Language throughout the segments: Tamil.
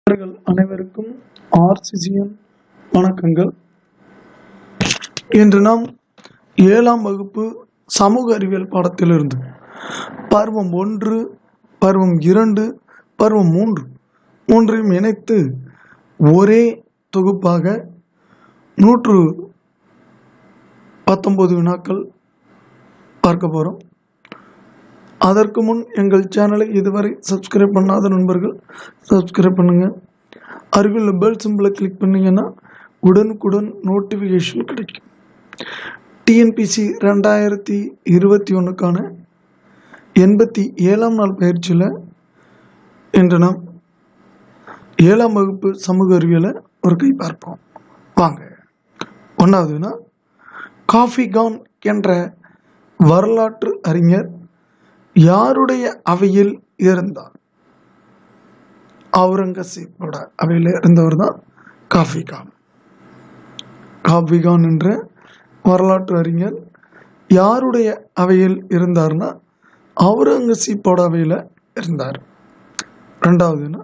நண்பர்கள் அனைவருக்கும் ஆர்சிசிஎம் வணக்கங்கள். இன்று நாம் 7ஆம் வகுப்பு சமூக அறிவியல் பாடத்திலிருந்து பருவம் 1, பருவம் 2, பருவம் 3 மூன்றையும் இணைத்து ஒரே தொகுப்பாக 119 வினாக்கள் பார்க்க போகிறோம். அதற்கு முன் எங்கள் சேனலை இதுவரை சப்ஸ்கிரைப் பண்ணாத நண்பர்கள் சப்ஸ்கிரைப் பண்ணுங்கள். அருகில் பெல் சிம்பிளை கிளிக் பண்ணிங்கன்னா உடனுக்குடன் நோட்டிஃபிகேஷன் கிடைக்கும். டிஎன்பிசி 2021க்கான 87ஆம் நாள் பயிற்சியில் இன்று நாம் 7ஆம் வகுப்பு சமூக அறிவியலை ஒரு கை பார்ப்போம். வாங்க. 1வதுனா, காஃபிகான் என்ற வரலாற்று அறிஞர் யாருடைய அவையில் இருந்தார்? அவுரங்கசீப்போட அவையில் இருந்தவர் தான் காஃபிகான். காஃபிகான் என்ற வரலாற்று அறிஞர் யாருடைய அவையில் இருந்தார்னா அவுரங்கசீப்போட அவையில் இருந்தார். 2வதுனா,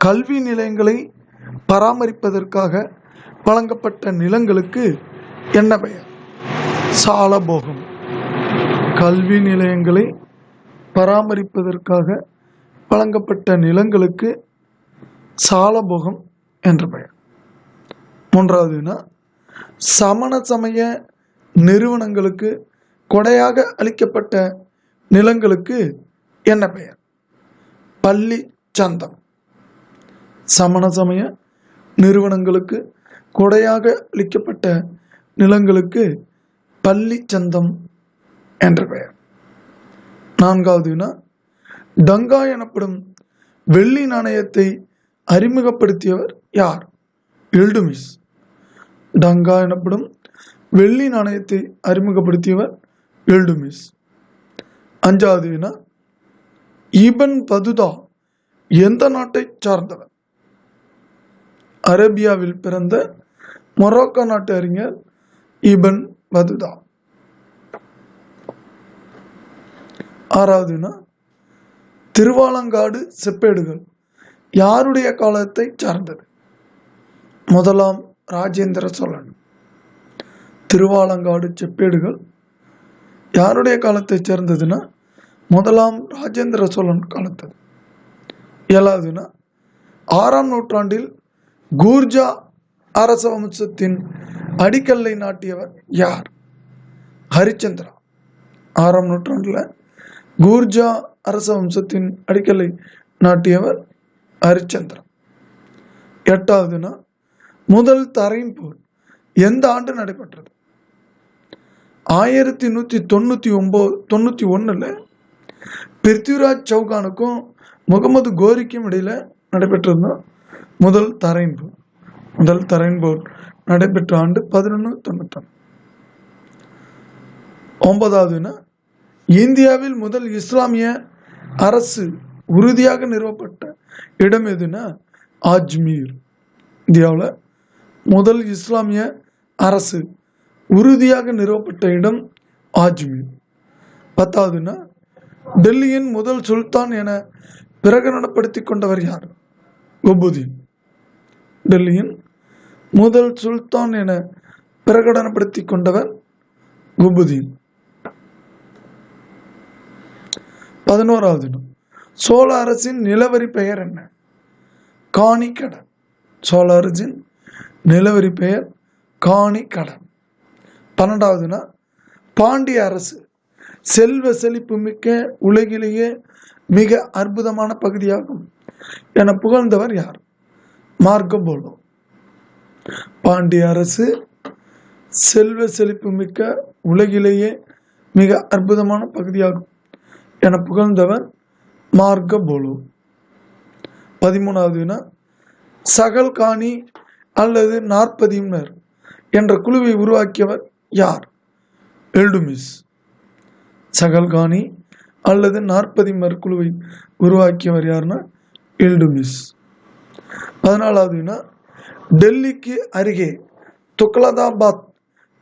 கல்வி நிலையங்களை பராமரிப்பதற்காக வழங்கப்பட்ட நிலங்களுக்கு என்ன பெயர்? சாலபோகம். கல்வி நிலையங்களை பராமரிப்பதற்காக வழங்கப்பட்ட நிலங்களுக்கு சாலபோகம் என்ற பெயர். 3வதுனா, சமண சமய நிறுவனங்களுக்கு கொடையாக அளிக்கப்பட்ட நிலங்களுக்கு என்ன பெயர்? பள்ளி சந்தம். சமண சமய நிறுவனங்களுக்கு கொடையாக அளிக்கப்பட்ட நிலங்களுக்கு பள்ளி சந்தம் என்ற பெயர். 4வதுனா, டங்கா எனப்படும் வெள்ளி நாணயத்தை அறிமுகப்படுத்தியவர் யார்? இல்டுமிஸ். டங்கா எனப்படும் வெள்ளி நாணயத்தை அறிமுகப்படுத்தியவர் இல்டுமிஸ். 5வதுனா, இபன் பதுதா எந்த நாட்டை சார்ந்தவர்? அரேபியாவில் பிறந்த மொரோக்கோ நாட்டு அறிஞர் இபன் பதுதா. 6வதுனா, திருவாலங்காடு செப்பேடுகள் யாருடைய காலத்தை சார்ந்தது? முதலாம் ராஜேந்திர சோழன். திருவாலங்காடு செப்பேடுகள் யாருடைய காலத்தை சேர்ந்ததுன்னா முதலாம் ராஜேந்திர சோழன் காலத்தது. 7வதுனா, 6ஆம் நூற்றாண்டில் கூர்ஜா அரச வம்சத்தின் அடிக்கல்லை நாட்டியவர் யார்? ஹரிச்சந்திரா. 6ஆம் நூற்றாண்டில் கூர்ஜா அரச வம்சத்தின் அடிக்கல்லை நாட்டியவர் ஹரிச்சந்திரா. 8வதுனா, முதல் தரையின் போர் எந்த ஆண்டு நடைபெற்றது? 1191 பிருத்விராஜ் சௌகானுக்கும் முகமது கோரிக்கும் இடையில நடைபெற்றது முதல் தரையின் போர். முதல் தரையின் போர் நடைபெற்ற ஆண்டு 1191. 9வதுனா, இந்தியாவில் முதல் இஸ்லாமிய அரசு உறுதியாக நிறுவப்பட்ட இடம் எதுனா அஜ்மீர். இந்தியாவில் முதல் இஸ்லாமிய அரசு உறுதியாக நிறுவப்பட்ட இடம் அஜ்மீர். 10வதுனா, டெல்லியின் முதல் சுல்தான் என பிரகடனப்படுத்திக் கொண்டவர் யார்? குபுதீன். டெல்லியின் முதல் சுல்தான் என பிரகடனப்படுத்திக் கொண்டவர் குபுதீன். 11வதுனா, சோழ அரசின் நிலவரி பெயர் என்ன? காணிக்கடன். சோழ அரசின் நிலவரி பெயர் காணிக்கடன். 12வதுனா, பாண்டிய அரசு செல்வ செழிப்பு மிக்க உலகிலேயே மிக அற்புதமான பகுதியாகும் என புகழ்ந்தவர் யார்? மார்க்கோபோலோ. பாண்டிய அரசு செல்வ செழிப்பு மிக்க உலகிலேயே மிக அற்புதமான பகுதியாகும் என புகழ்ந்தவர் மார்க்கோபோலோ. 13வதுனா, சகல்கானி அல்லது நாற்பதியினர் என்ற குழுவை உருவாக்கியவர் யார்? இல்டுமிஸ். சகல்கானி அல்லது நாற்பதியினர் குழுவை உருவாக்கியவர் யாருன்னா இல்டுமிஸ். 14வதுனா, டெல்லிக்கு அருகே துக்லதாபாத்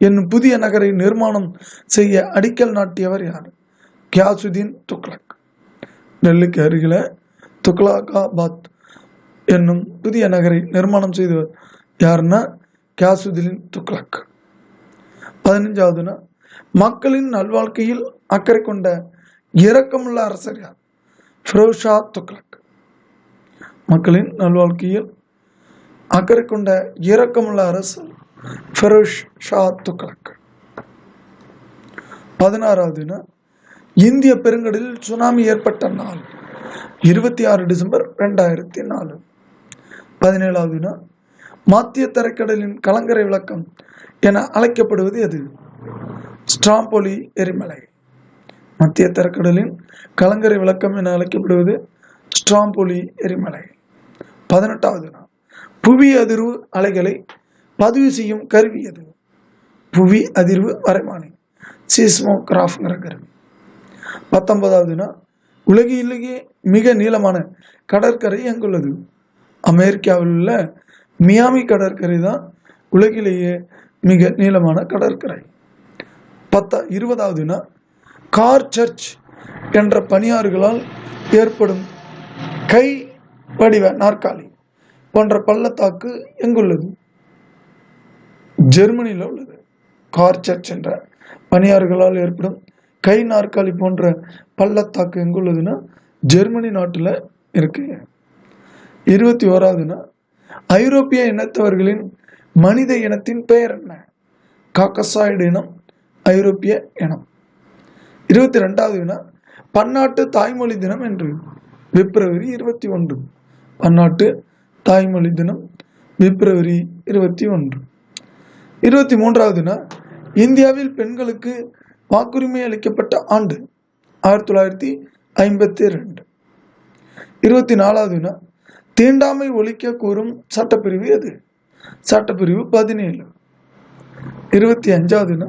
என்னும் புதிய நகரை நிர்மாணம் செய்ய அடிக்கல் நாட்டியவர் யார்? கியாசுதீன் துக்ளக். டெல்லிக்கு அருகில் துக்லகாபாத் என்னும் புதிய நகரை நிர்மாணம் செய்தவர் யாருன்னா கியாசுதீன் துக்ளக். 15வதுனா மக்களின் நல்வாழ்க்கையில் அக்கறை கொண்ட இரக்கமுள்ள அரசர் யார்? ஃபிரோஸ் ஷா துக்ளக். மக்களின் நல்வாழ்க்கையில் அக்கறை கொண்ட இரக்கமுள்ள அரசர் ஃபிரோஸ் ஷா துக்ளக். 16வதுனா இந்திய பெருங்கடலில் சுனாமி ஏற்பட்ட நாள் 26 டிசம்பர் 2004. 17வதுனா மத்திய தரைக்கடலின் கலங்கரை விளக்கம் என அழைக்கப்படுவது எது? ஸ்ட்ராம்போலி எரிமலை. மத்திய தரைக்கடலின் கலங்கரை விளக்கம் என அழைக்கப்படுவது ஸ்ட்ராம்போலி எரிமலை. 18வதுனா புவி அதிர்வு அலைகளை பதிவு செய்யும் கருவி எது? புவி அதிர்வு வரைமானி, சீஸ்மோகிராஃப்ங்கிற கருவி. 19வதுனா உலகிலேயே மிக நீளமான கடற்கரை எங்குள்ளது? அமெரிக்காவில் உள்ள மியாமி கடற்கரை தான் உலகிலேயே மிக நீளமான கடற்கரை. 20வதுனா கார் சர்ச் என்ற பனியாறுகளால் ஏற்படும் கை வடிவ நாற்காலி போன்ற பள்ளத்தாக்கு எங்குள்ளது? ஜெர்மனியில் உள்ளது. கார் சர்ச் என்ற பனியாறுகளால் ஏற்படும் கை நாற்காலி போன்ற பள்ளத்தாக்கு எங்குள்ளதுன்னா ஜெர்மனி நாட்டில் இருக்கு. 21வதுனா ஐரோப்பிய இனத்தவர்களின் மனித இனத்தின் பெயர் என்ன? காக்கசாய்டு இனம், ஐரோப்பிய இனம். 22வதுனா பன்னாட்டு தாய்மொழி தினம் என்று பிப்ரவரி 21. பன்னாட்டு தாய்மொழி தினம் பிப்ரவரி 21. 23வதுனா இந்தியாவில் பெண்களுக்கு வாக்குரிமை அளிக்கப்பட்ட ஆண்டு 1952. 24வதுனா தீண்டாமை ஒழிக்க கூறும் சட்டப்பிரிவு எது? சட்டப்பிரிவு 17. 25வதுனா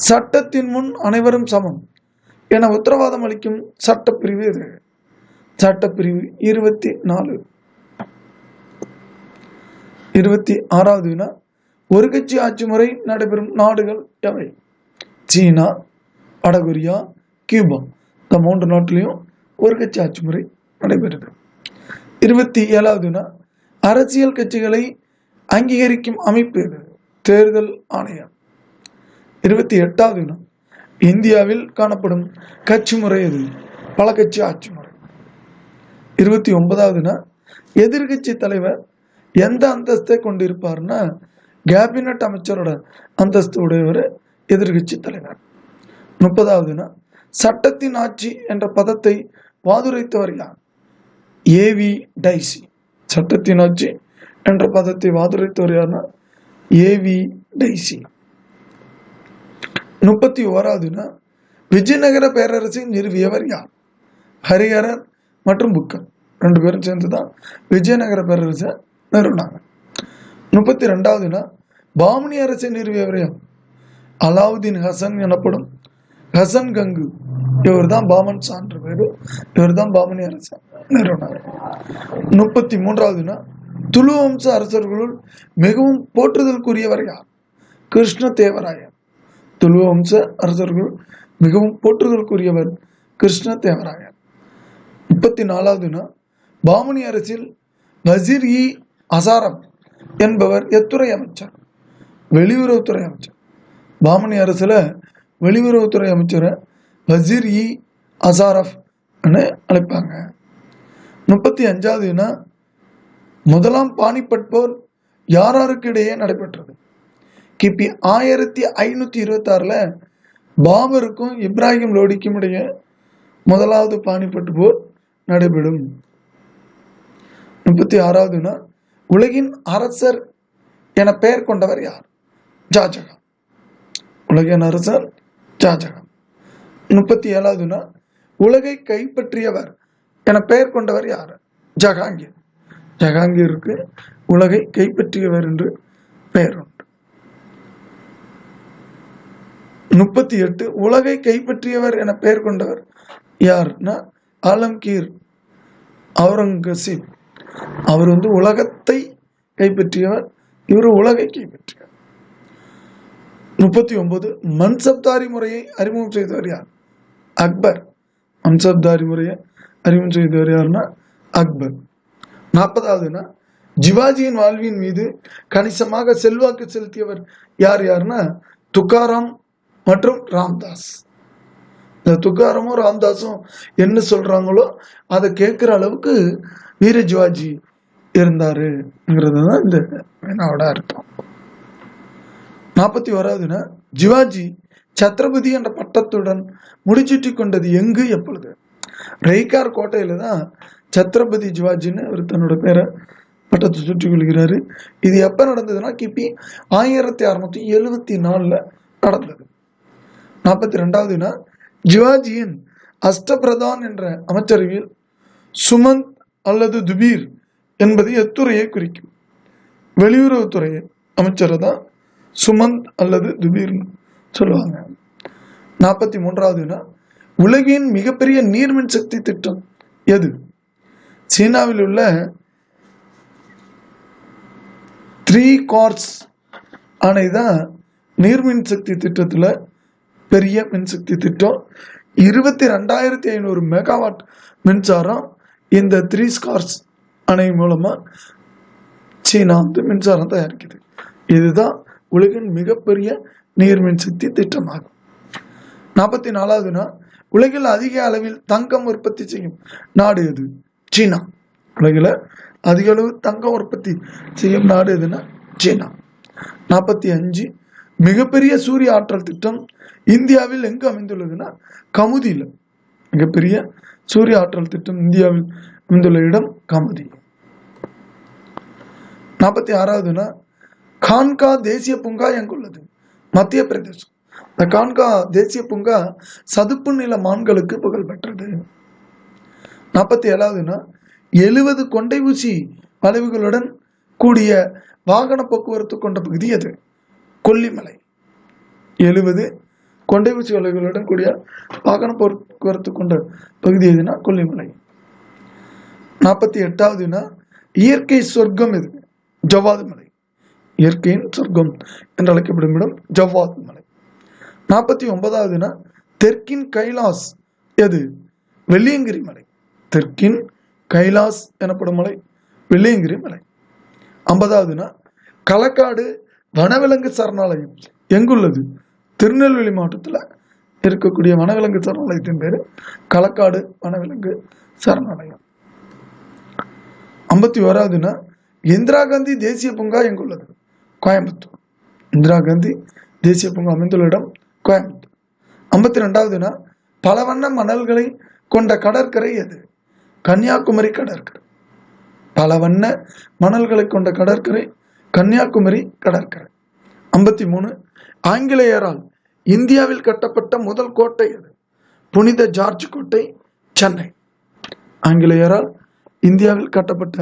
சட்டத்தின் முன் அனைவரும் சமம் என உத்தரவாதம் அளிக்கும் சட்டப்பிரிவு எது? சட்டப்பிரிவு 24. 26வதுனா ஒரு கட்சி ஆட்சி முறை நடைபெறும் நாடுகள் எவை? சீனா, வடகொரியா, கியூபா. இந்த 3 நாட்டிலையும் ஒரு கட்சி ஆட்சி முறை நடைபெறுது. 27வதுனா அரசியல் கட்சிகளை அங்கீகரிக்கும் அமைப்பு எது? தேர்தல் ஆணையம். 28வதுனா இந்தியாவில் காணப்படும் கட்சி முறை எது? பல கட்சி ஆட்சி முறை. 29வதுனா எதிர்கட்சி தலைவர் எந்த அந்தஸ்தை கொண்டிருப்பார்னா கேபினட் அமைச்சரோட அந்தஸ்து உடையவர் எதிர்கட்சி தலைவர். 30வதுனா சட்டத்தின் ஆட்சி என்ற பதத்தை வாதுரைத்தவர் யார்? AV dicey. சட்டத்தின் ஆட்சி என்ற பதத்தை வாதுரைத்தவர் யார்னா ஏவி டைசி. 31வதுனா விஜயநகர பேரரசை நிறுவியவர் யார்? ஹரிஹரர் மற்றும் புக்கர் 2 பேரும் சேர்ந்துதான் விஜயநகர பேரரசை நிறுவினாங்க. 32வதுனா பாமனி அரசை நிறுவியவர் யார்? அலாவுதீன் ஹசன் எனப்படும் ஹசன் கங்கு. இவர் தான் பாமன் சான்ற பேரு. இவர் தான் பாமனி அரசை நிறுவினார். 33வதுனா துளு வம்ச அரசர்களுள் மிகவும் போற்றுதலுக்குரியவர் யார்? கிருஷ்ண தேவராயர். துளு வம்ச அரசர்கள் மிகவும் போற்றுதலுக்குரியவர் கிருஷ்ண தேவராயர். 34வதுனா பாமனி அரசில் வசீர் இ அசாரம் என்பவர் எத்துறை அமைச்சர்? வெளியுறவுத்துறை அமைச்சர். பாமனி அரசுல வெளியுறவுத்துறை அமைச்சரை வசீர் இ அசாரப் அழைப்பாங்க. 35வதுனா முதலாம் பானிபட் போர் யாராருக்கு இடையே நடைபெற்றது? கிபி 1526 பாபருக்கும் இப்ராஹிம் லோடிக்கும் இடையே முதலாவது பானிபட் போர் நடைபெறும். 36வதுனா உலகின் அரசர் என பெயர் கொண்டவர் யார்? ஷாஜகான். உலகின் அரசர் ஷாஜகான். 37வதுனா உலகை கைப்பற்றியவர் என பெயர் கொண்டவர் யார்? ஜஹாங்கீர். ஜஹாங்கீருக்கு உலகை கைப்பற்றியவர் என்று பெயர் உண்டு. 38 உலகை கைப்பற்றியவர் என பெயர் கொண்டவர் யார்னா ஆலம்கீர் அவுரங்கசீப். அவர் உலகத்தை கைப்பற்றியவர், இவர் உலகை கைப்பற்றியவர். 39 மன்சப்தாரி முறையை அறிமுகம் செய்தவர் யார்? அக்பர். மன்சப்தாரி முறையை அறிமுகம் செய்தவர் யாருன்னா அக்பர். 40வதுனா ஜிவாஜியின் வாழ்வின் மீது கணிசமாக செல்வாக்கு செலுத்தியவர் யார் யாருன்னா துக்காராம் மற்றும் ராம்தாஸ். இந்த துக்காராமும் ராம்தாஸும் என்ன சொல்றாங்களோ அதை கேட்கிற அளவுக்கு வீர ஜிவாஜி இருந்தாருங்கிறதுதான் இந்த வினாவோட அர்த்தம். 41வதுனா ஜிவாஜி சத்ரபதி என்ற பட்டத்துடன் முடிச்சுட்டி கொண்டது எங்கு எப்பொழுது? ரெய்கார் கோட்டையில தான் சத்ரபதி ஜிவாஜின்னு அவர் தன்னோட பேரை பட்டத்தை சுற்றி கொள்கிறாரு. இது எப்ப நடந்ததுன்னா கிபி 1674 நடந்தது. 42வதுனா ஜிவாஜியின் அஷ்டபிரதான் என்ற அமைச்சரவையில் சுமந்த் அல்லது துபீர் என்பது எத்துறையை குறிக்கும்? வெளியுறவுத்துறை அமைச்சரை தான் சுமந்த் அல்லது துபீர்னு சொல்லுவாங்க. 43வதுனா உலகின் மிகப்பெரிய நீர்மின் சக்தி திட்டம் எது? சீனாவில் உள்ள 3 கார்ஸ் அணை தான் நீர்மின் சக்தி திட்டத்துல பெரிய மின்சக்தி திட்டம். 22,500 மெகாவாட் மின்சாரம் இந்த 3 ஸ்கார்ஸ் அணை மூலமா சீனா மின்சாரம் தயாரிக்குது. இதுதான் உலகின் மிகப்பெரிய நீர்மின் சக்தி திட்டமாகும். 44வதுனா உலகில் அதிக அளவில் தங்கம் உற்பத்தி செய்யும் நாடு எது? சீனா. உலகில் அதிக அளவு தங்கம் உற்பத்தி செய்யும் நாடு எதுன்னா சீனா. 45 மிகப்பெரிய சூரிய ஆற்றல் திட்டம் இந்தியாவில் எங்கு அமைந்துள்ளதுன்னா கமுதியில். மிகப்பெரிய சூரிய ஆற்றல் திட்டம் இந்தியாவில் அமைந்துள்ள இடம் கமுதி. 46வதுனா கான்கா தேசிய பூங்கா எங்குள்ளது? மத்திய பிரதேசம். இந்த கான்கா தேசிய பூங்கா சதுப்பு நில மான்களுக்கு புகழ் பெற்றது. 47வதுனா 70 கொண்டை ஊசி வளைவுகளுடன் கூடிய வாகன போக்குவரத்து கொண்ட பகுதி எது? கொல்லிமலை. 70 கொண்டை ஊசி வளைவுகளுடன் கூடிய வாகன போக்குவரத்து கொண்ட பகுதி எதுனா கொல்லிமலை. 48வதுனா இயற்கை சொர்க்கம் எது? ஜவ்வாது மலை. இயற்கையின் சொர்க்கம் என்று அழைக்கப்படும் இடம் ஜவ்வாது மலை. 49வதுனா தெற்கின் கைலாஸ் எது? வெள்ளியங்கிரி மலை. தெற்கின் கைலாஸ் எனப்படும் மலை வெள்ளியங்கிரி மலை. 50வதுனா களக்காடு வனவிலங்கு சரணாலயம் எங்குள்ளது? திருநெல்வேலி மாவட்டத்தில் இருக்கக்கூடிய வனவிலங்கு சரணாலயத்தின் பேரு களக்காடு வனவிலங்கு சரணாலயம். 51வதுனா இந்திரா காந்தி தேசிய பூங்கா எங்குள்ளது? கோயம்புத்தூர். இந்திரா காந்தி தேசிய பூங்கா அமைந்துள்ள இடம் கோயம்புத்தூர். 52வதுனா பல வண்ண மணல்களை கொண்ட கடற்கரை எது? கன்னியாகுமரி கடற்கரை. பல வண்ண மணல்களை கொண்ட கடற்கரை கன்னியாகுமரி கடற்கரை. 53 ஆங்கிலேயரால் இந்தியாவில் கட்டப்பட்ட முதல் கோட்டை எது? புனித ஜார்ஜ் கோட்டை, சென்னை. ஆங்கிலேயரால் இந்தியாவில் கட்டப்பட்ட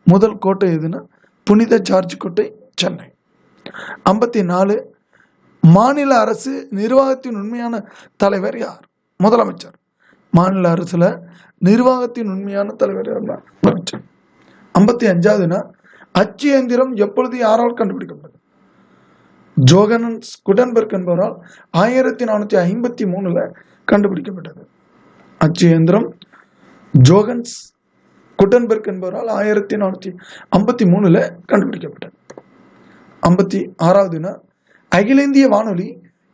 முதல் கோட்டை எதுனா புனித ஜார்ஜ் கோட்டை, சென்னை. 54 மாநில அரசு நிர்வாகத்தின் உண்மையான தலைவர் யார்? முதலமைச்சர். மாநில அரசுல நிர்வாகத்தின் உண்மையான தலைவர் யாருன்னா முதலமைச்சர். 55வதுனா அச்சு இயந்திரம் எப்பொழுது யாரால் கண்டுபிடிக்கப்பட்டது? ஜோகனஸ் குடன்பர்க் என்பவரால் 1453 கண்டுபிடிக்கப்பட்டது. அச்சு இயந்திரம் ஜோகன்ஸ் குட்டன்பர்க் என்பவரால் 1453 கண்டுபிடிக்கப்பட்டது. 56வதுனா அகில இந்திய வானொலி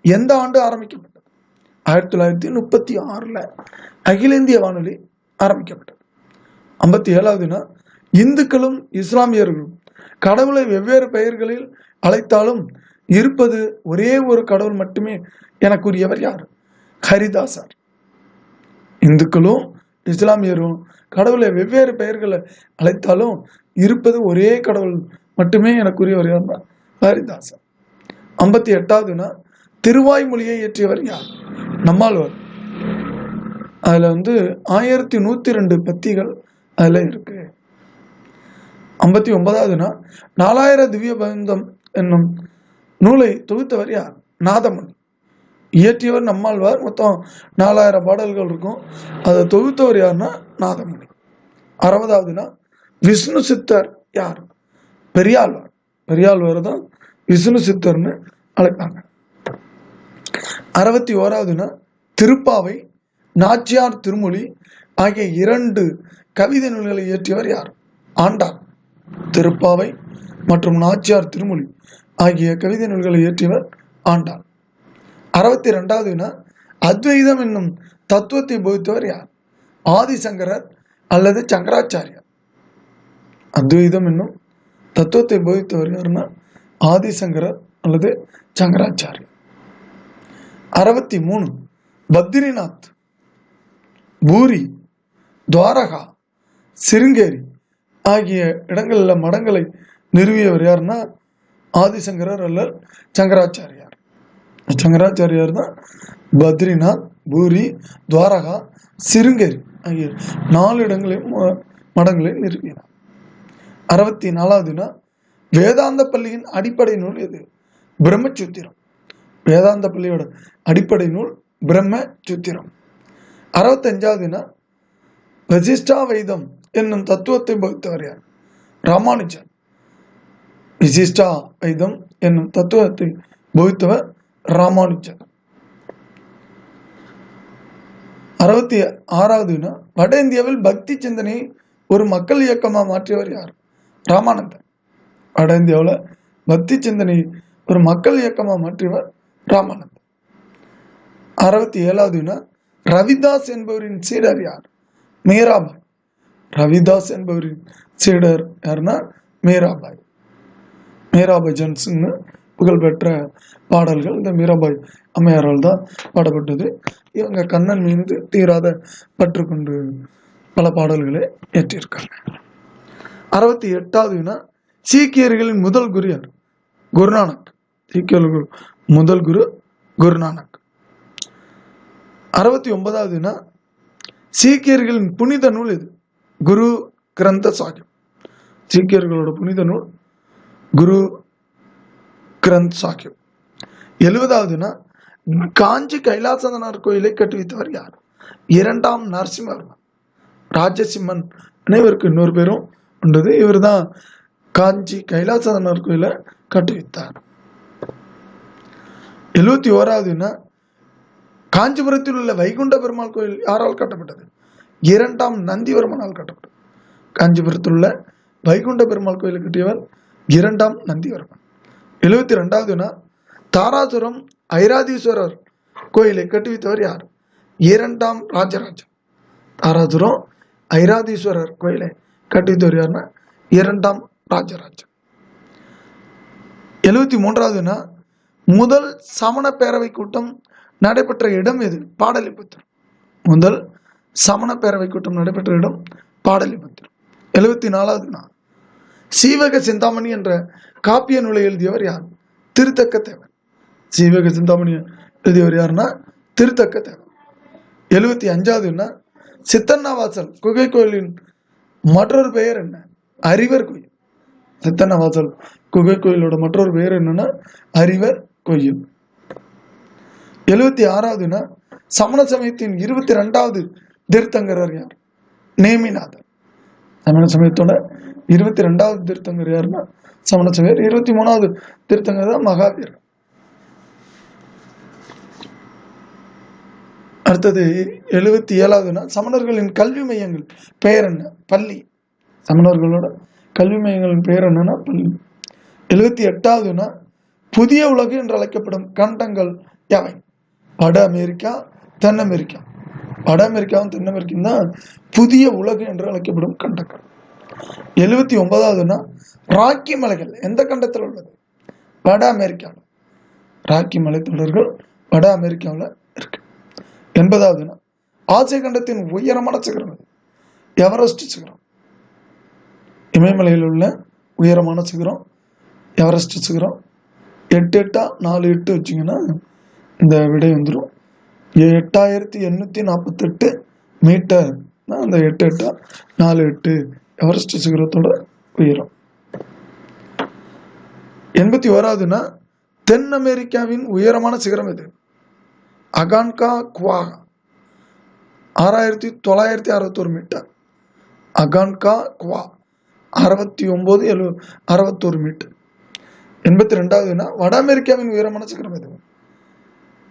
எந்த ஆண்டு ஆரம்பிக்கப்பட்டது? 1936 அகில இந்திய வானொலி ஆரம்பிக்கப்பட்டது. 57வதுனா இந்துக்களும் இஸ்லாமியர்களும் கடவுளை வெவ்வேறு பெயர்களில் அழைத்தாலும் இருப்பது ஒரே ஒரு கடவுள் மட்டுமே என கூறியவர் யார்? ஹரிதாசர். இந்துக்களும் இஸ்லாமியரும் கடவுளை வெவ்வேறு பெயர்களை அழைத்தாலும் இருப்பது ஒரே கடவுள் மட்டுமே என கூறியவர் யார்? ஹரிதாசர். 58வதுனா திருவாய்மொழியை இயற்றியவர் யார்? நம்மாழ்வார். அதுல 1102 பத்திகள் அதுல இருக்கு. 59வதுனா 4000 திவ்ய பந்தம் என்னும் நூலை தொகுத்தவர் யார்? நாதமணி. இயற்றியவர் நம்மாழ்வார். மொத்தம் 4000 பாடல்கள் இருக்கும். அதை தொகுத்தவர் யாருன்னா நாதமணி. 60வதுனா விஷ்ணு சித்தர் யார்? பெரியாழ்வார். பெரியாழ்வார் தான் விஷ்ணு சித்தர்னு அழைப்பாங்க. 61வதுனா திருப்பாவை, நாச்சியார் திருமொழி ஆகிய 2 கவிதை நூல்களை இயற்றியவர் யார்? ஆண்டாள், திருப்பாவை மற்றும் நாச்சியார் திருமொழி ஆகிய கவிதை நூல்களை இயற்றியவர் ஆண்டாள். 62வது வினா, அத்வைதம் என்னும் தத்துவத்தை போதித்தவர் யார்? ஆதிசங்கரர் அல்லது சங்கராச்சாரியார்? அத்வைதம் என்னும் தத்துவத்தை போதித்தவர் யாருன்னா ஆதிசங்கரர் அல்லது சங்கராச்சாரியார். 63 பத்ரிநாத், பூரி, துவாரகா, சிருங்கேரி ஆகிய இடங்களில் மடங்களை நிறுவியவர் யாருன்னா ஆதிசங்கரர் அல்லது சங்கராச்சாரியார். சங்கராச்சாரியார் தான் பத்ரிநாத், பூரி, துவாரகா, சிருங்கேரி ஆகிய 4 இடங்களையும் மடங்களை நிறுவினார். 64வது வேதாந்த பள்ளியின் அடிப்படை நூல் எது? பிரம்மசூத்திரம். வேதாந்த பள்ளியோட அடிப்படை நூல் பிரம்மசூத்திரம். 65வது வசிஷ்டா வைதம் என்னும் தத்துவத்தை போதித்தவர் யார்? ராமானுஜர். விசிஷ்டா வைதம் என்னும் தத்துவத்தை போதித்தவர் ராமானுஜர். 66வது வட இந்தியாவில் பக்தி சிந்தனையை ஒரு மக்கள் இயக்கமாக மாற்றியவர் யார்? ராமானந்தர். வட இந்தியாவில் பக்தி சிந்தனையை ஒரு மக்கள் இயக்கமாக மாற்றியவர் ராமானந்தர். 67வது ரவிதாஸ் என்பவரின் சீடர் யார்? மீராபாய். ரவிதாஸ் என்பவரின் சீடர் யாருன்னா மீராபாய். மீராபாய் ஜன்சன் புகழ்பெற்ற பாடல்கள் இந்த மீராபாய் அம்மையாரால் தான் பாடப்பட்டது. இவங்க கண்ணன் மீது தீராத பற்று கொண்டு பல பாடல்களை ஏற்றிருக்காங்க. 68வது சீக்கியர்களின் முதல் குரு யார்? குருநானக். சீக்கியர்கள் முதல் குரு குருநானக். 69வது சீக்கியர்களின் புனித நூல் எது? குரு கிரந்த சாஹிப். சீக்கியர்களோட புனித நூல் குரு கிரந்த் சாஹிப். 70வது காஞ்சி கைலாசநாதர் கோயிலை கட்டுவித்தவர் யார்? 2ஆம் நரசிம்மவர்மன். ராஜசிம்மன் இவருக்கு இன்னொரு பேரும் உண்டது. இவர் தான் காஞ்சி கைலாசநாதர் கோயிலை கட்டுவித்தார். 71வது காஞ்சிபுரத்தில் உள்ள வைகுண்ட பெருமாள் கோயில் யாரால் கட்டப்பட்டது? 2ஆம் நந்திவர்மனால் கட்டப்பட்டது. காஞ்சிபுரத்தில் உள்ள வைகுண்ட பெருமாள் கோயிலை கட்டியவர் 2ஆம் நந்திவர்மன். 72வது தாராசுரம் ஐராதீஸ்வரர் கோயிலை கட்டுவித்தவர் யார்? 2ஆம் ராஜராஜன். தாராசுரம் ஐராதீஸ்வரர் கோயிலை கட்டுவித்தவர் யாருன்னா 2ஆம் ராஜராஜன். 73வது முதல் சமண பேரவை கூட்டம் நடைபெற்ற இடம் எது? பாடலிபுத்திரம். முதல் சமண பேரவை கூட்டம் நடைபெற்ற இடம் பாடலிபுத்திரம். 74வது சீவக சிந்தாமணி என்ற காப்பிய நூலை எழுதியவர் யார்? திருத்தக்க தேவர். சீவக சிந்தாமணி எழுதியவர் யாருன்னா திருத்தக்க தேவர். 75வது சித்தன்னவாசல் குகை கோயிலின் மற்றொரு பெயர் என்ன? அறிவர் கோயில். சித்தன்னவாசல் குகை கோயிலோட மற்றொரு பெயர் என்னன்னா அறிவர் கோயில். 76வது சமண சமயத்தின் 22வது தீர்த்தங்கரர் யார்? நேமிநாதர். சமண சமயத்தோட 22வது தீர்த்தங்கர் யாருன்னா சமண சமயர். 23வது தீர்த்தங்கர் தான் மகாவீர். அடுத்தது 77வது சமணர்களின் கல்வி மையங்கள் பெயர் என்ன? பள்ளி. சமணர்களோட கல்வி மையங்களின் பெயர் என்னன்னா பள்ளி. 78வது புதிய உலகு என்று அழைக்கப்படும் கண்டங்கள் யாவை? வட அமெரிக்கா, தென் அமெரிக்கா. வட அமெரிக்காவும் தென் அமெரிக்கும் தான் புதிய உலகு என்று அழைக்கப்படும் கண்டங்கள். 79வது ராக்கி மலைகள் எந்த கண்டத்தில் உள்ளது? வட அமெரிக்காவில். ராக்கி மலைத்தொடர்கள் வட அமெரிக்காவில் இருக்கு. 80வது ஆசிய கண்டத்தின் உயரமான சிகரம் எவரெஸ்ட் சிகரம். இமயமலையில் உள்ள உயரமான சிகரம் எவரெஸ்ட் சிகரம். 8 வச்சிங்கன்னா இந்த விடை வந்துடும். 8848 மீட்டர் அந்த 8 எவரெஸ்ட் சிகரத்தோட உயரம். 81வது தென் அமெரிக்காவின் உயரமான சிகரம் எது? அகான்கா குவாகா 6961 மீட்டர். அகான்கா குவா 6961 மீட்டர். 82வது வட அமெரிக்காவின் உயரமான சிகரம் எது?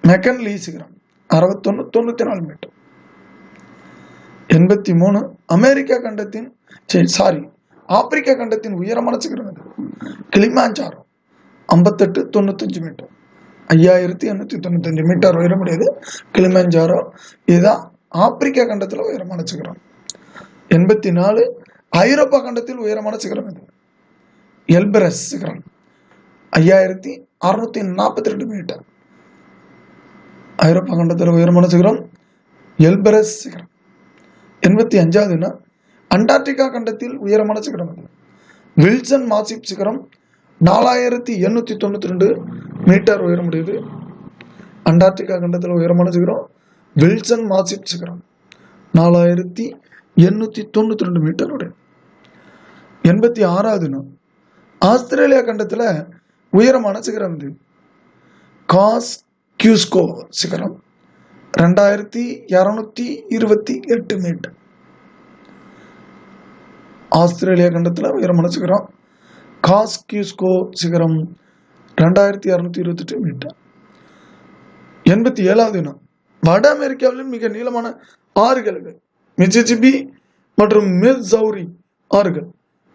மெக்கன்லி சிகரம் 6194 மீட்டர். 83 அமெரிக்கா கண்டத்தின் ஆப்பிரிக்கா கண்டத்தின் உயரமான சிகரம் இது கிளிமாஞ்சாரோ 5895 மீட்டர் 5895 மீட்டர் உயரமுடையது கிளிமாஞ்சாரோ. இதுதான் ஆப்பிரிக்கா கண்டத்தில் உயரமான சிகரம். 84 ஐரோப்பா கண்டத்தில் உயரமான சிகரம் இது எல்பரஸ் சிகரம் 5642 மீட்டர். ஐரோப்பா கண்டத்தில் உயரமான சிகரம் எல்பரஸ் சிகரம். 85 அண்டார்டிகா கண்டத்தில் உயரமான சிகரம் இது வில்சன் மாசிப் சிகரம் 4892 மீட்டர் உயரமுடையது. அண்டார்டிகா கண்டத்தில் உயரமான சிகரம் வில்சன் மாசிப் சிகரம் 4892 மீட்டர் உடையது. 86 ஆஸ்திரேலியா கண்டத்தில் உயரமான சிகரம் இது காஸ் கியூஸ்கோ சிகரம் 2228 மீட்டர். ஆஸ்திரேலியா கண்டத்தில் உயரமான சிகரம் காஸ் கியூஸ்கோ சிகரம் 2228 மீட்டர். 87 வட அமெரிக்காவிலும் மிக நீளமான ஆறுகள் மிசிசிப்பி மற்றும் மிஸ்ஸௌரி ஆறுகள்.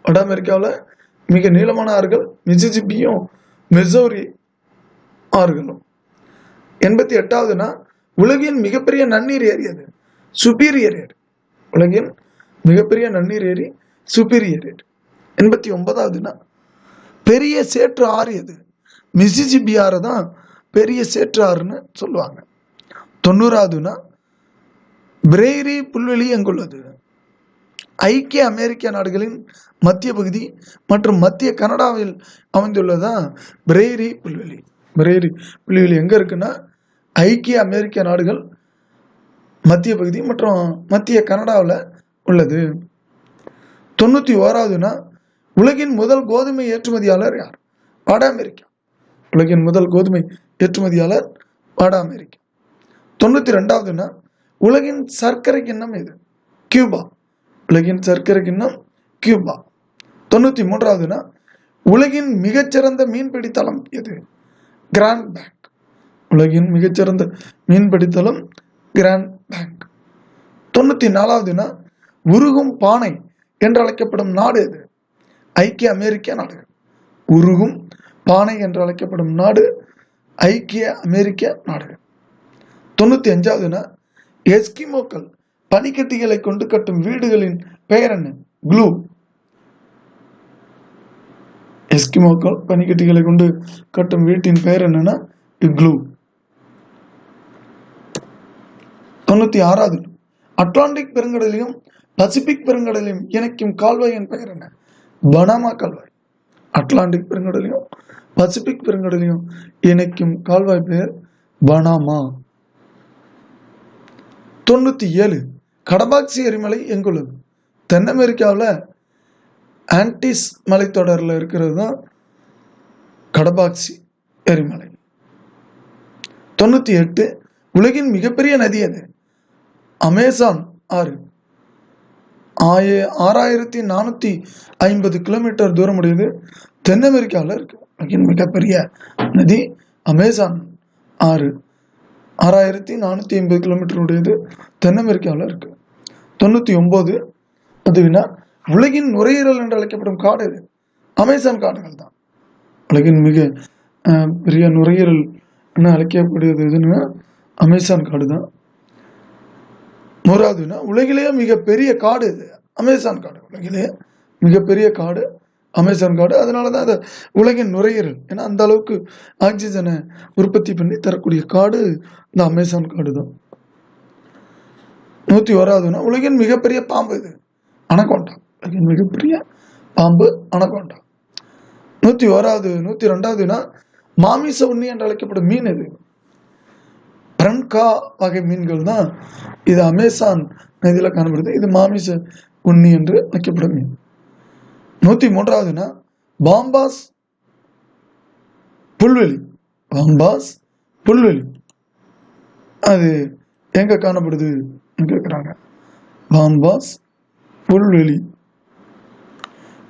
வட அமெரிக்காவில் மிக நீளமான ஆறுகள் மிசிசிப்பியும் மிஸ்ஸௌரி ஆறுகளும். 88 உலகின் மிகப்பெரிய நன்னீர் ஏரி அது சுப்பீரியர் ஏரி. உலகின் மிகப்பெரிய நன்னீர் ஏரி சுப்பீரியர் ஏரி. 89 பெரிய சேற்று ஆறு எது மிசிசிப்பி ஆறு தான் பெரிய சேற்று ஆறுன்னு சொல்லுவாங்க. 90 பிரேரி புல்வெளி எங்குள்ளது ஐக்கிய அமெரிக்க நாடுகளின் மத்திய பகுதி மற்றும் மத்திய கனடாவில் அமைந்துள்ளதான் பிரேரி புல்வெளி. பிரேரி புல்வெளி எங்க இருக்குன்னா ஐக்கிய அமெரிக்க நாடுகள் மத்திய பகுதி மற்றும் மத்திய கனடாவில் உள்ளது. 91 உலகின் முதல் கோதுமை ஏற்றுமதியாளர் யார்? வட அமெரிக்கா. உலகின் முதல் கோதுமை ஏற்றுமதியாளர் வட அமெரிக்கா. 92 உலகின் சர்க்கரை கிண்ணம் எது? கியூபா. உலகின் சர்க்கரை கிண்ணம் கியூபா. 93 உலகின் மிகச்சிறந்த மீன்பிடி தளம் எது? Grand Bank. உலகின் மிகச்சிறந்த மீன்பிடி தளம் கிராண்ட் பேங்க். 94 உருகும் பானை என்று அழைக்கப்படும் நாடு எது? ஐக்கிய அமெரிக்க நாடுகள். உருகும் பானை என்று அழைக்கப்படும் நாடு ஐக்கிய அமெரிக்க நாடுகள். 95 எஸ்கிமோக்கள் பனிக்கட்டிகளை கொண்டு கட்டும் வீடுகளின் பெயர் என்ன? க்ளூ. எஸ்கிமோக்கள் பனிக்கட்டிகளை கொண்டு கட்டும் வீட்டின் பெயர் என்னன்னா க்ளூ. 96 அட்லாண்டிக் பெருங்கடலையும் பசிபிக் பெருங்கடலையும் இணைக்கும் கால்வாயின் பெயர் என்ன? பனாமா கால்வாய். அட்லாண்டிக் பெருங்கடலையும் பசிபிக் பெருங்கடலையும் இணைக்கும் கால்வாய் பெயர் பனாமா. 97 கடபாக்சி எரிமலை எங்குள்ளது? தென் அமெரிக்காவில் ஆன்டிஸ் மலைத்தொடரில் இருக்கிறது தான் கடபாக்சி எரிமலை. 98 உலகின் மிகப்பெரிய நதி எது? அமேசான் ஆறு 6450 கிலோமீட்டர் தூரம் உடையது. தென் அமெரிக்காவில் இருக்கு. உலகின் மிகப்பெரிய நதி அமேசான் ஆறு 6450 கிலோமீட்டர் உடையது. தென் அமெரிக்காவில் இருக்கு. 99 அதுவினா உலகின் நுரையீரல் என்று அழைக்கப்படும் காடு எது? அமேசான் காடுகள் தான். உலகின் மிக பெரிய நுரையீரல் என்ன அழைக்கக்கூடியது எதுன்னா அமேசான் காடு தான். 100 உலகிலேயே மிகப்பெரிய காடு எது? அமேசான் காடு. உலகிலேயே மிகப்பெரிய காடு அமேசான் காடு. அதனாலதான் அது உலகின் நுரையீரல். ஏன்னா அந்த அளவுக்கு ஆக்சிஜனை உற்பத்தி பண்ணி தரக்கூடிய காடு இந்த அமேசான் காடு தான். 101 உலகின் மிகப்பெரிய பாம்பு இது? அனகோண்டா. உலகின் மிகப்பெரிய பாம்பு அனகோண்டா. 102 மாமிச உண்ணி என்று அழைக்கப்படும் மீன் எது? பிரன்கா வகை மீன்கள் தான் இது அமேசான் நதியில காணப்படுது. இது மாமிச உண்ணி என்று அழைக்கப்படும் மீன். 103 பாம்பாஸ் புல்வெளி. பாம்பாஸ் புல்வெளி அது எங்க காணப்படுது கேட்கிறாங்க. பாம்பாஸ் புல்வெளி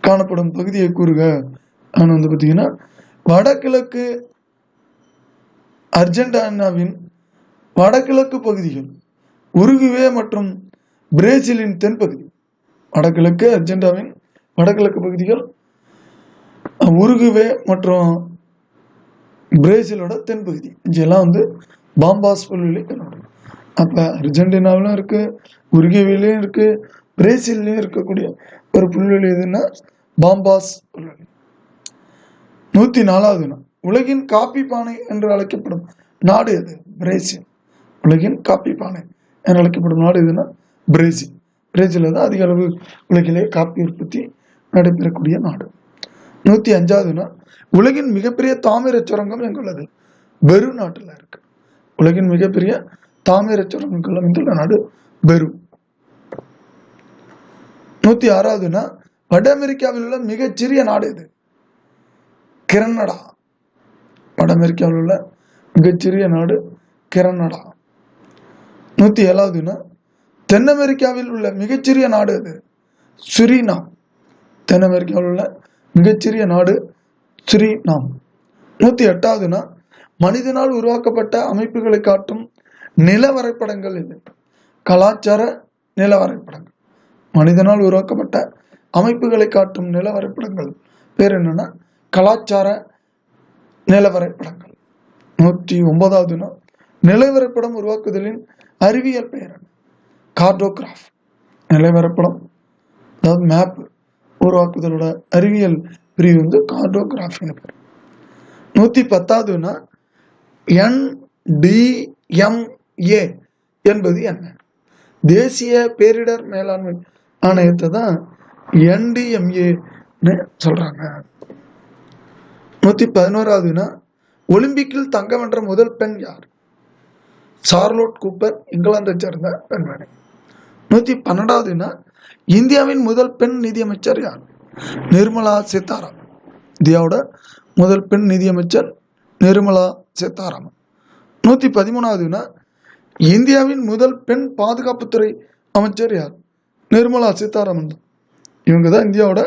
காணப்படும் பகுதியை கூறுக. வந்து பார்த்தீங்கன்னா வடகிழக்கு அர்ஜென்டினாவின் வடகிழக்கு பகுதிகள், உருகுவே மற்றும் பிரேசிலின் தென்பகுதி. வடகிழக்கு அர்ஜென்டினாவின் வடகிழக்கு பகுதிகள் உருகுவே மற்றும் பிரேசிலோட தென்பகுதி இங்கெல்லாம் வந்து பாம்பாஸ் புல்வெளி காணப்படும். அப்ப அர்ஜென்டினாவிலும் இருக்கு, உருகுவேலையும் இருக்கு, பிரேசிலையும் இருக்கக்கூடிய ஒரு புல்வெளி எதுன்னா பாம்பாஸ் புல்வெளி. 104வது நாள், உலகின் காப்பி பானை என்று அழைக்கப்படும் நாடு எது? பிரேசில். உலகின் காப்பி பானை என்று அழைக்கப்படும் நாடு எதுன்னா பிரேசில். பிரேசில் தான் அதிக அளவு உலகிலே காப்பி உற்பத்தி நடைபெறக்கூடிய நாடு. 105வது நாள், உலகின் மிகப்பெரிய தாமிர சுரங்கம் எங்குள்ளது? பெரு நாட்டில் இருக்கு. உலகின் மிகப்பெரிய தாமிர சுரங்கங்கள் அமைந்துள்ள நாடு பெரு. 106வது நாள், வட அமெரிக்காவில் உள்ள மிகச்சிறிய நாடு எது? கிரனடா. வட அமெரிக்காவில் உள்ள மிகச்சிறிய நாடு கிரனடா. 107வது நாள், தென் அமெரிக்காவில் உள்ள மிகச்சிறிய நாடு எது? சுரினாம். தென் அமெரிக்காவில் உள்ள மிகச்சிறிய நாடு சுரினாம். 108வது நாள், மனிதனால் உருவாக்கப்பட்ட அமைப்புகளை காட்டும் நில வரைபடங்கள் எது? கலாச்சார நில வரைபடங்கள். மனிதனால் உருவாக்கப்பட்ட அமைப்புகளை காட்டும் நில வரைபடங்கள் பேர் என்னன்னா கலாச்சார நில வரைபடங்கள். 109வது நாள், நில வரைபடம் உருவாக்குதலின் அறிவியல் பெயர் என்ன? கார்டோகிராஃப். நில வரைபடம் அதாவது மேப் உருவாக்குதலோட அறிவியல் பிரிவு வந்து கார்டோகிராஃபின்னு பேர். 110வது நாள், NDMA என்பது என்ன? தேசிய பேரிடர் மேலாண்மை ஆணையத்தை தான் NDMA சொல்றாங்க. 111வது நாள், ஒலிம்பிக்கில் தங்கம் வென்ற முதல் பெண் யார்? சார்லோட் கூப்பர், இங்கிலாந்தை சேர்ந்த பெண்மணி. 112வது நாள், இந்தியாவின் முதல் பெண் நிதியமைச்சர் யார்? நிர்மலா சீதாராமன். இந்தியாவோட முதல் பெண் நிதியமைச்சர் நிர்மலா சீதாராமன். 113வது நாள், இந்தியாவின் முதல் பெண் பாதுகாப்புத்துறை அமைச்சர் யார்? நிர்மலா சீதாராமன் தான். இவங்க தான் இந்தியாவோட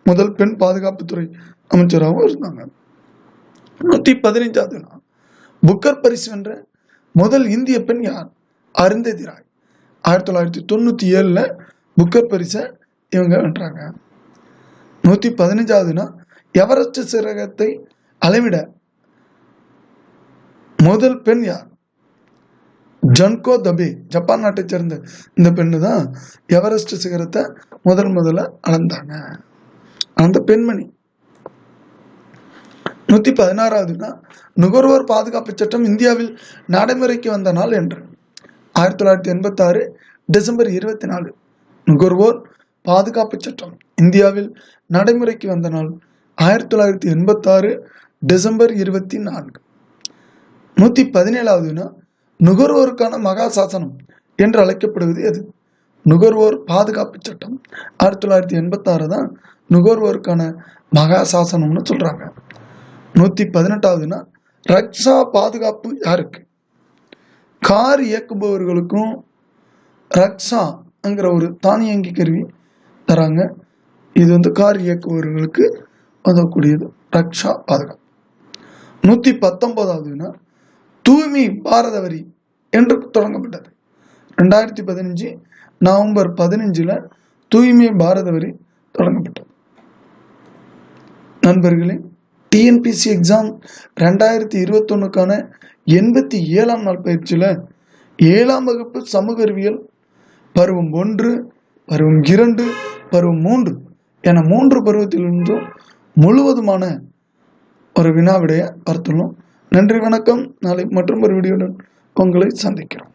முதல் பெண் பாதுகாப்புத்துறை அமைச்சராகவும் இருந்தாங்க. 115வது நாள், புக்கர் பரிசு வென்ற முதல் இந்திய பெண் யார்? அருந்ததி ராய். 1997 புக்கர் பரிசை இவங்க வென்றாங்க. 115வது நாள், எவரெஸ்ட் சிகரத்தை அளவிட முதல் பெண் யார்? ஜன்கோ தபே. ஜப்பான் நாட்டை சேர்ந்த இந்த பெண்ணு தான் எவரெஸ்ட் சிகரத்தை முதல்ல அளந்தாங்க. அந்த பெண்மணி. 116வது நாள், நுகர்வோர் பாதுகாப்பு சட்டம் இந்தியாவில் நடைமுறைக்கு வந்த நாள் என்று? 1986 டிசம்பர் 24. நுகர்வோர் பாதுகாப்பு சட்டம் இந்தியாவில் நடைமுறைக்கு வந்த நாள் 1986 டிசம்பர் 24. 117வது நாள், நுகர்வோருக்கான மகா சாசனம் என்று அழைக்கப்படுவது எது? நுகர்வோர் பாதுகாப்பு சட்டம் 1986 தான் நுகர்வோருக்கான மகா சாசனம்னு சொல்றாங்க. 118வது நாள், ரக்ஷா பாதுகாப்பு யாருக்கு? கார் இயக்குபவர்களுக்கும் ரக்ஷாங்கிற ஒரு தானியங்கி கருவி தராங்க. இது வந்து கார் இயக்குபவர்களுக்கு உதவக்கூடியது ரக்ஷா பாதுகாப்பு. 119வது நாள், தூய்மை பாரத வரி என்று தொடங்கப்பட்டது. 2015 நவம்பர் 15 தூய்மை பாரத வரி தொடங்கப்பட்டது. நண்பர்களே, டிஎன்பிசி எக்ஸாம் 2021க்கான 87ஆம் நாள் பயிற்சியில 7ஆம் வகுப்பு சமூக அறிவியல் பருவம் 1, பருவம் 2, பருவம் 3 என 3 பருவத்திலிருந்தும் முழுவதுமான ஒரு வினாவிடைய பார்த்துள்ளோம். நன்றி, வணக்கம். நாளை மற்றும் ஒரு வீடியோடன் உங்களை சந்திக்கிறோம்.